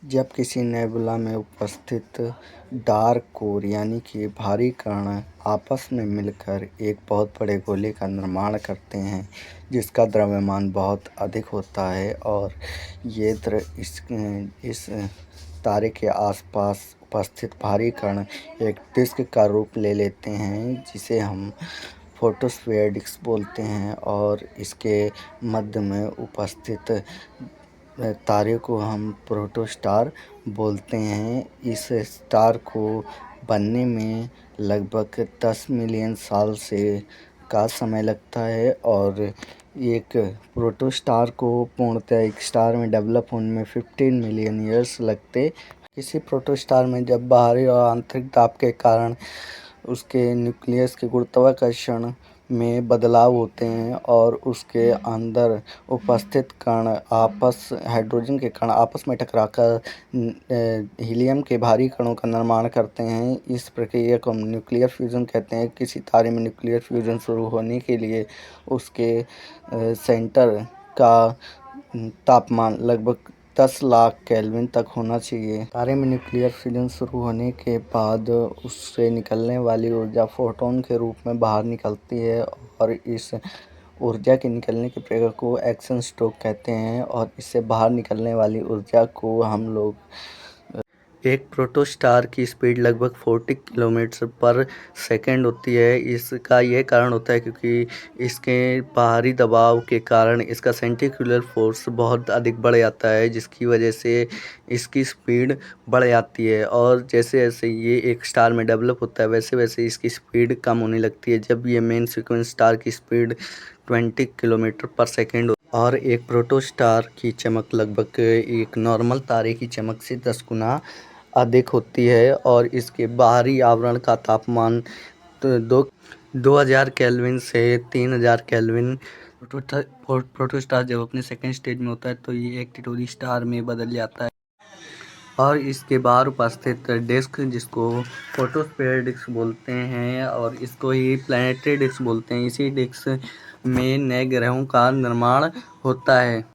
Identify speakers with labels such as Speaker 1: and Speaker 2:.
Speaker 1: जब किसी नेबुला में उपस्थित डार्क कोर यानी कि भारी कण आपस में मिलकर एक बहुत बड़े गोले का निर्माण करते हैं जिसका द्रव्यमान बहुत अधिक होता है और ये इस तारे के आसपास उपस्थित भारी कण एक डिस्क का रूप ले लेते हैं जिसे हम फोटोस्फीयर डिस्क बोलते हैं और इसके मध्य में उपस्थित तारे को हम प्रोटोस्टार बोलते हैं। इस स्टार को बनने में लगभग 10 मिलियन साल से का समय लगता है और एक प्रोटोस्टार को पूर्णतः एक स्टार में डेवलप होने में 15 मिलियन ईयर्स लगते। किसी प्रोटोस्टार में जब बाहरी और आंतरिक दाब के कारण उसके न्यूक्लियस के गुरुत्वाकर्षण में बदलाव होते हैं और उसके अंदर उपस्थित कण हाइड्रोजन के कण आपस में टकराकर हीलियम के भारी कणों का निर्माण करते हैं। इस प्रक्रिया को हम न्यूक्लियर फ्यूजन कहते हैं। किसी तारे में न्यूक्लियर फ्यूजन शुरू होने के लिए उसके सेंटर का तापमान लगभग 10 लाख केल्विन तक होना चाहिए। तारे में न्यूक्लियर फ्यूजन शुरू होने के बाद उससे निकलने वाली ऊर्जा फोटोन के रूप में बाहर निकलती है और इस ऊर्जा के निकलने की प्रक्रिया को एक्शन स्ट्रोक कहते हैं और इससे बाहर निकलने वाली ऊर्जा को हम लोग एक प्रोटोस्टार की स्पीड लगभग 40 किलोमीटर पर सेकेंड होती है। इसका यह कारण होता है क्योंकि इसके बाहरी दबाव के कारण इसका सेंट्रीफ्यूगल फोर्स बहुत अधिक बढ़ जाता है जिसकी वजह से इसकी स्पीड बढ़ जाती है और जैसे जैसे ये एक स्टार में डेवलप होता है वैसे वैसे इसकी स्पीड कम होने लगती है। जब ये मेन सीक्वेंस स्टार की स्पीड 20 किलोमीटर पर सेकेंड और एक प्रोटोस्टार की चमक लगभग एक नॉर्मल तारे की चमक से 10 गुना अधिक होती है और इसके बाहरी आवरण का तापमान 2000 केल्विन से 3000 केल्विन। प्रोटोस्टार जब अपने सेकेंड स्टेज में होता है तो ये एक टिटोरी स्टार में बदल जाता है और इसके बाहर उपस्थित डिस्क जिसको फोटोस्फीयर डिस्क बोलते हैं और इसको ही प्लैनेटरी डिस्क बोलते हैं। इसी डिस्क में नए ग्रहों का निर्माण होता है।